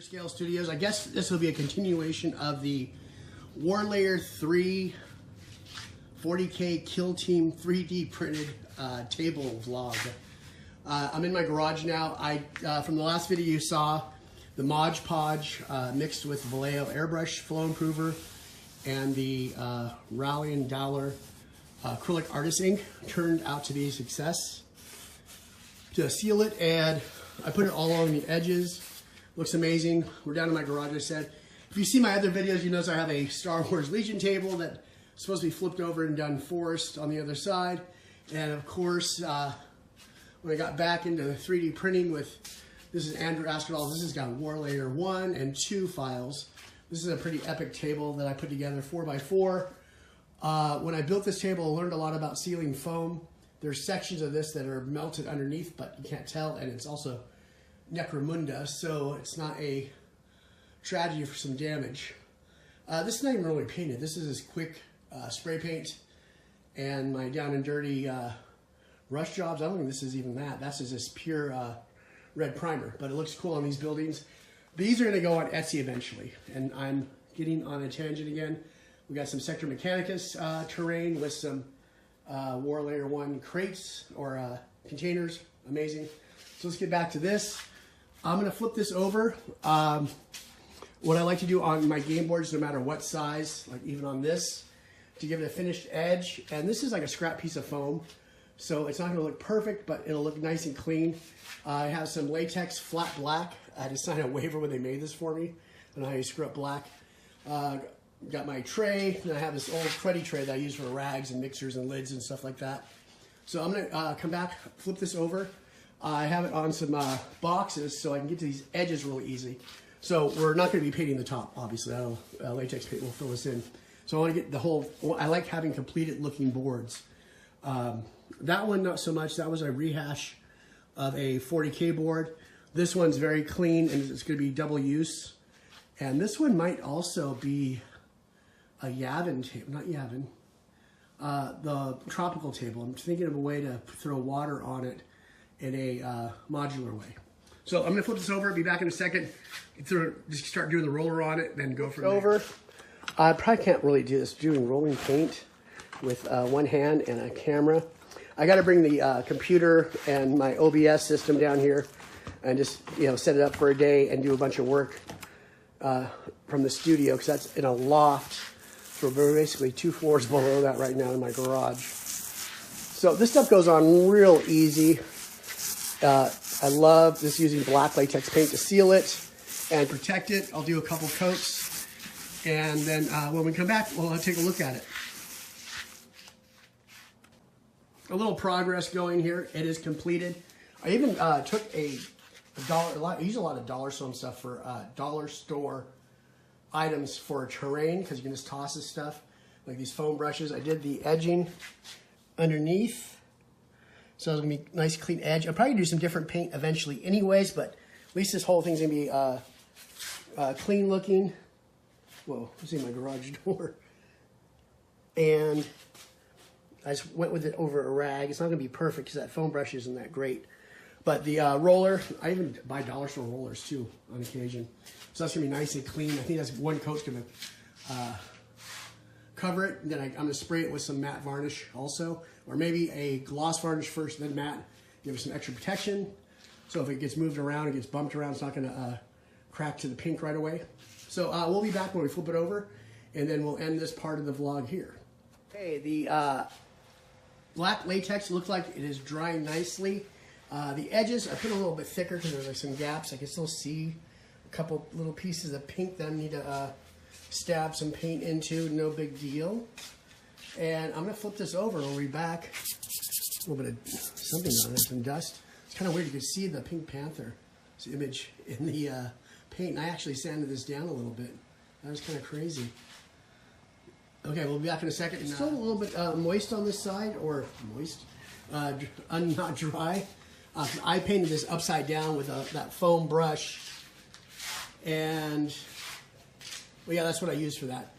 Scale Studios. I guess this will be a continuation of the War Layer 3 40K Kill Team 3D printed table vlog. I'm in my garage now. From the last video you saw, the Mod Podge mixed with Vallejo airbrush flow improver and the Raleigh & Dowler acrylic artist ink turned out to be a success. To seal it, and I put it all along the edges. Looks amazing. We're down in my garage, I said. If you see my other videos, you notice I have a Star Wars Legion table that's supposed to be flipped over and done forest on the other side. And of course, when I got back into 3D printing with, this is Andrew Askedall. This has got War Layer 1 and 2 files. This is a pretty epic table that I put together 4x4. When I built this table, I learned a lot about sealing foam. There's sections of this that are melted underneath, but you can't tell, and it's also Necromunda, so it's not a tragedy for some damage. This is not even really painted. This is just quick spray paint and my down and dirty rush jobs. I don't think this is even that. That's just pure red primer, but it looks cool on these buildings. These are going to go on Etsy eventually, and I'm getting on a tangent again. We got some Sector Mechanicus terrain with some War Layer 1 crates or containers. Amazing. So let's get back to this. I'm going to flip this over. What I like to do on my game boards, no matter what size, like even on this, to give it a finished edge. And this is like a scrap piece of foam, so it's not going to look perfect, but it'll look nice and clean. I have some latex flat black. I had to sign a waiver when they made this for me. I know how you screw up black. Got my tray, and I have this old cruddy tray that I use for rags and mixers and lids and stuff like that. So I'm going to come back, flip this over. I have it on some boxes so I can get to these edges really easy. So we're not going to be painting the top, obviously. Latex paint will fill this in. So I want to get the whole, I like having completed looking boards. That one, not so much. That was a rehash of a 40K board. This one's very clean, and it's going to be double use. And this one might also be a Yavin table, not Yavin, the tropical table. I'm thinking of a way to throw water on it in a modular way. So I'm going to flip this over, be back in a second, just start doing the roller on it, then go from there. I probably can't really do this, doing rolling paint with one hand and a camera. I got to bring the computer and my OBS system down here and just, set it up for a day and do a bunch of work from the studio, because that's in a loft. So we're basically 2 floors below that right now in my garage. So this stuff goes on real easy. I love just using black latex paint to seal it and protect it. I'll do a couple coats, and then when we come back, we'll take a look at it. A little progress going here. It is completed. I even took I use a lot of dollar store stuff for dollar store items for terrain, because you can just toss this stuff, like these foam brushes. I did the edging underneath. So it's going to be nice, clean edge. I'll probably do some different paint eventually anyways, but at least this whole thing's going to be clean looking. Whoa, let's see my garage door. And I just went with it over a rag. It's not going to be perfect because that foam brush isn't that great. But the roller, I even buy dollar store rollers too on occasion. So that's going to be nice and clean. I think that's one coat's going to cover it, and then I'm going to spray it with some matte varnish also, or maybe a gloss varnish first, then matte, give it some extra protection. So if it gets moved around, it gets bumped around, it's not going to crack to the pink right away. So we'll be back when we flip it over, and then we'll end this part of the vlog here. Okay, the black latex looks like it is drying nicely. The edges, I put a little bit thicker because there's like some gaps. I can still see a couple little pieces of pink that I need to stab some paint into, no big deal. And I'm going to flip this over and we'll be back. A little bit of something on it, some dust. It's kind of weird. You can see the Pink Panther image in the paint. And I actually sanded this down a little bit. That was kind of crazy. Okay, we'll be back in a second. It's still a little bit moist on this side, or moist, not dry. I painted this upside down with that foam brush. And well, yeah, that's what I used for that.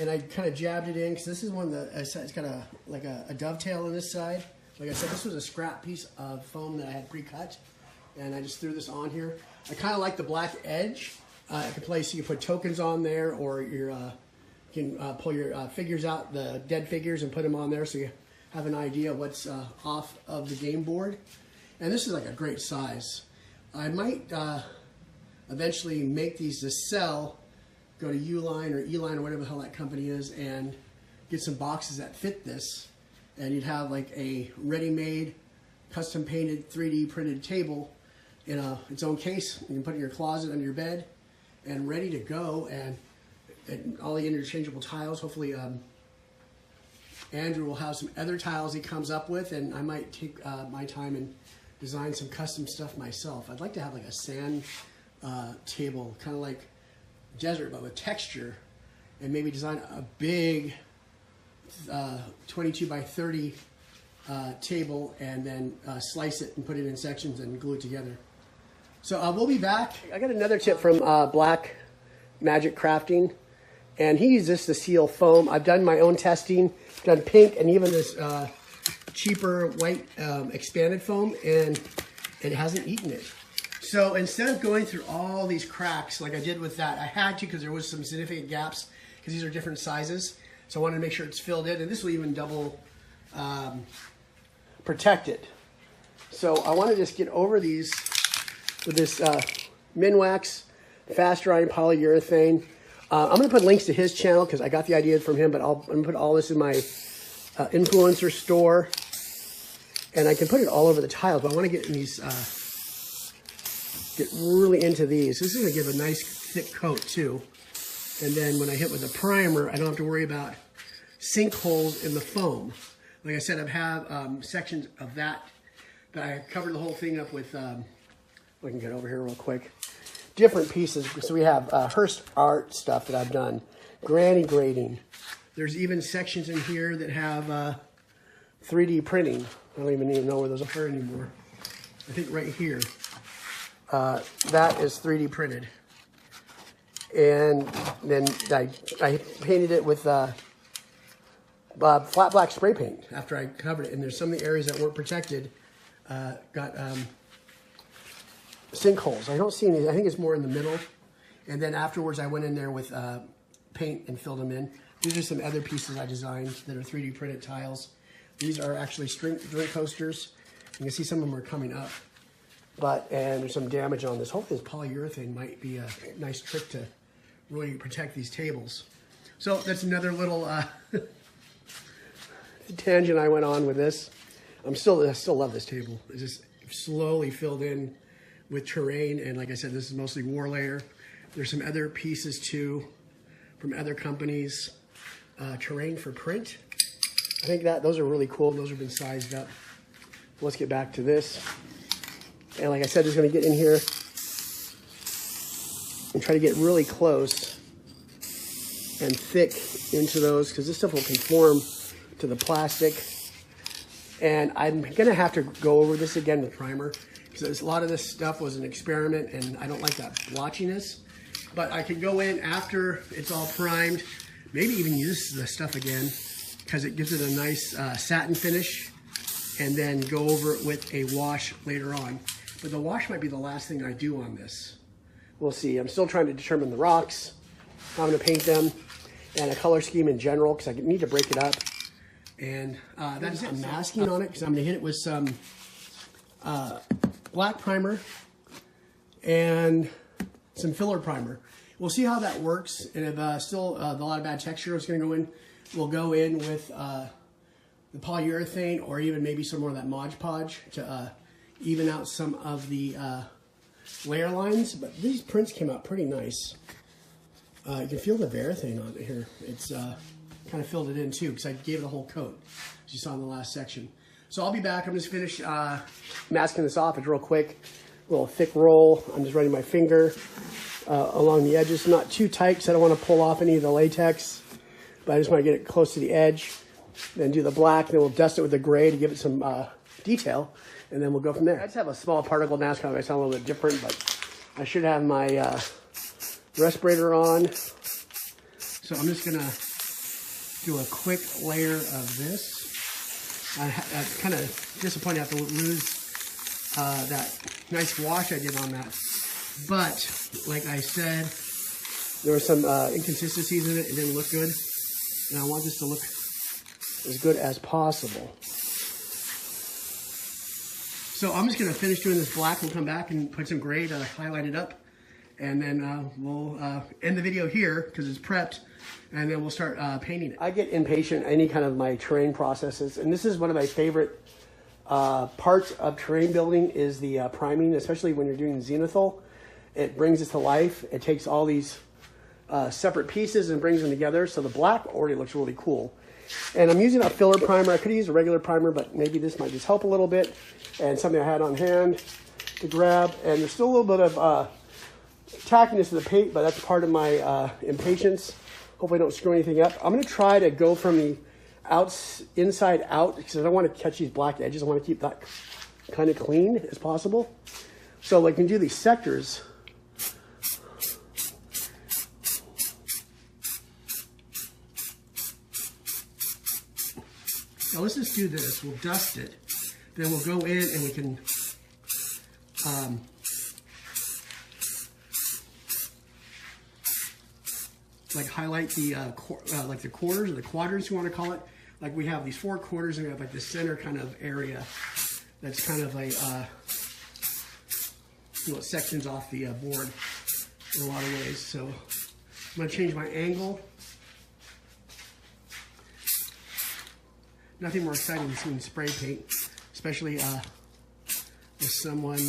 And I kind of jabbed it in, because this is one that it's got a dovetail on this side. Like I said, this was a scrap piece of foam that I had pre-cut. And I just threw this on here. I kind of like the black edge. I can place, you can put tokens on there, or you can pull your figures out, the dead figures, and put them on there so you have an idea what's off of the game board. And this is like a great size. I might eventually make these to sell, go to Uline or Eline or whatever the hell that company is, and get some boxes that fit this. And you'd have like a ready-made, custom painted, 3D printed table in its own case. You can put it in your closet under your bed and ready to go. And all the interchangeable tiles. Hopefully Andrew will have some other tiles he comes up with, and I might take my time and design some custom stuff myself. I'd like to have like a sand table, kind of like desert, but with texture, and maybe design a big 22 by 30 table, and then slice it and put it in sections and glue it together. So we'll be back. I got another tip from Black Magic Crafting, and he used this to seal foam. I've done my own testing, done pink and even this cheaper white expanded foam, and it hasn't eaten it. So instead of going through all these cracks like I did with that, I had to because there was some significant gaps because these are different sizes. So I wanted to make sure it's filled in, and this will even double protect it. So I want to just get over these with this Minwax fast drying polyurethane. I'm going to put links to his channel because I got the idea from him, but I'm going to put all this in my influencer store, and I can put it all over the tiles, but I want to get in these, get really into these. This is going to give a nice thick coat too. And then when I hit with the primer, I don't have to worry about sinkholes in the foam. Like I said, I have sections of that I covered the whole thing up with, we can get over here real quick, different pieces. So we have Hearst art stuff that I've done, granny grading. There's even sections in here that have 3D printing. I don't even know where those are anymore. I think right here. That is 3D printed. And then I painted it with flat black spray paint after I covered it. And there's some of the areas that weren't protected got sinkholes. I don't see any. I think it's more in the middle. And then afterwards I went in there with paint and filled them in. These are some other pieces I designed that are 3D printed tiles. These are actually drink coasters. You can see some of them are coming up. And there's some damage on this. Hopefully this polyurethane might be a nice trick to really protect these tables. So that's another little tangent I went on with this. I still love this table. It's just slowly filled in with terrain, and like I said, this is mostly War Layer. There's some other pieces too from other companies. Terrain for print. I think those are really cool. Those have been sized up. Let's get back to this. And like I said, just going to get in here and try to get really close and thick into those, because this stuff will conform to the plastic. And I'm going to have to go over this again with primer, because a lot of this stuff was an experiment and I don't like that blotchiness. But I can go in after it's all primed, maybe even use the stuff again, because it gives it a nice satin finish, and then go over it with a wash later on. But the wash might be the last thing I do on this. We'll see. I'm still trying to determine the rocks, how I'm going to paint them, and a color scheme in general, because I need to break it up. And that's it. I'm masking on it because I'm going to hit it with some black primer and some filler primer. We'll see how that works, and if still a lot of bad texture is going to go in, we'll go in with the polyurethane, or even maybe some more of that Mod Podge to even out some of the layer lines. But these prints came out pretty nice. You can feel the Varathane on it here. It's kind of filled it in too, because I gave it a whole coat, as you saw in the last section. So I'll be back. I'm just finished masking this off. It's real quick, a little thick roll. I'm just running my finger along the edges, not too tight because I don't want to pull off any of the latex, but I just want to get it close to the edge. Then do the black, then we'll dust it with the gray to give it some detail, and then we'll go from there. I just have a small particle mask on. I sound a little bit different, but I should have my respirator on. So I'm just gonna do a quick layer of this. I'm kind of disappointed I have to lose that nice wash I did on that. But, like I said, there were some inconsistencies in it. It didn't look good. And I want this to look as good as possible. So I'm just going to finish doing this black. We'll come back and put some gray to highlight it up. And then we'll end the video here because it's prepped. And then we'll start painting it. I get impatient any kind of my terrain processes. And this is one of my favorite parts of terrain building is the priming, especially when you're doing zenithal. It brings it to life. It takes all these separate pieces and brings them together. So the black already looks really cool. And I'm using a filler primer. I could use a regular primer, but maybe this might just help a little bit. And something I had on hand to grab. And there's still a little bit of tackiness to the paint, but that's part of my impatience. Hopefully I don't screw anything up. I'm going to try to go from the inside out because I don't want to catch these black edges. I want to keep that kind of clean as possible. So like, we can do these sectors. Now let's just do this. We'll dust it. Then we'll go in and we can like highlight the like the quarters or the quadrants you want to call it. Like we have these 4 quarters and we have like the center kind of area that's kind of like you know, sections off the board in a lot of ways. So I'm going to change my angle. Nothing more exciting than seeing spray paint, especially with someone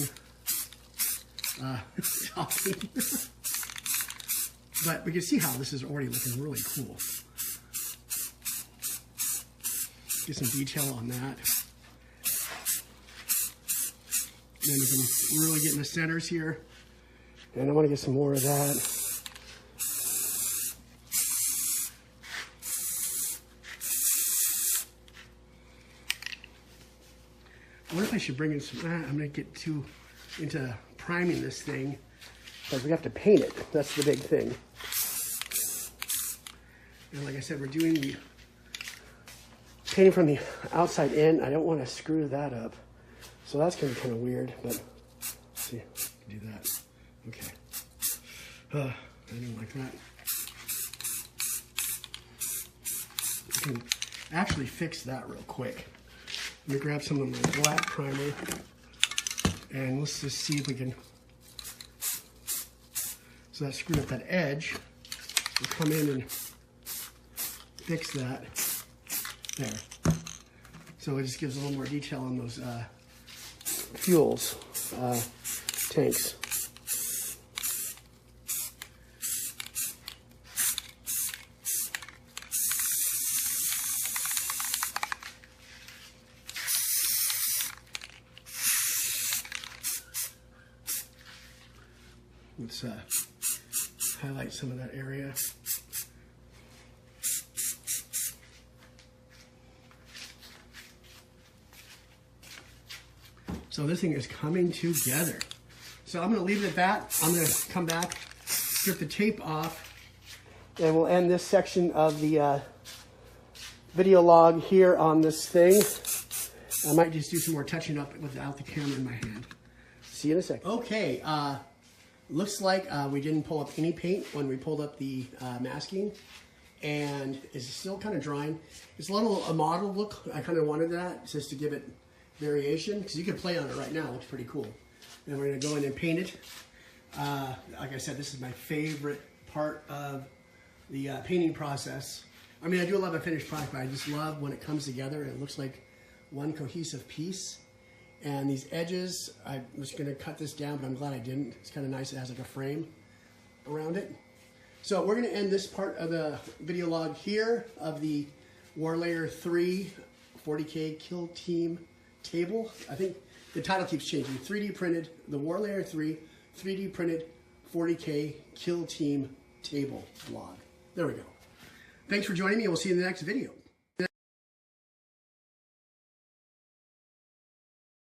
talking. But we can see how this is already looking really cool. Get some detail on that. And then we can really get in the centers here. And I want to get some more of that. I wonder if I should bring in some, I'm going to get too into priming this thing. Because we have to paint it. That's the big thing. And like I said, we're doing the painting from the outside in. I don't want to screw that up. So that's going to be kind of weird, but let's see. Do that. Okay. I don't like that. I can actually fix that real quick. Let me grab some of my black primer and let's just see if we can. So that screwed up that edge. We'll come in and fix that. There. So it just gives a little more detail on those fuels tanks. Let's highlight some of that area. So this thing is coming together. So I'm going to leave it at that. I'm going to come back, strip the tape off, and we'll end this section of the video log here on this thing. I might just do some more touching up without the camera in my hand. See you in a second. Okay, looks like we didn't pull up any paint when we pulled up the masking, and it's still kind of drying. It's a little a mottled look. I kind of wanted that just to give it variation, because you can play on it right now. It looks pretty cool. And we're going to go in and paint it. Like I said, this is my favorite part of the painting process. I mean, I do love a finished product, but I just love when it comes together and it looks like one cohesive piece. And these edges, I was going to cut this down, but I'm glad I didn't. It's kind of nice. It has like a frame around it. So we're going to end this part of the video log here of the War Layer 3 40K Kill Team table. I think the title keeps changing. 3D printed, the War Layer 3 3D printed 40K Kill Team table vlog. There we go. Thanks for joining me. We'll see you in the next video.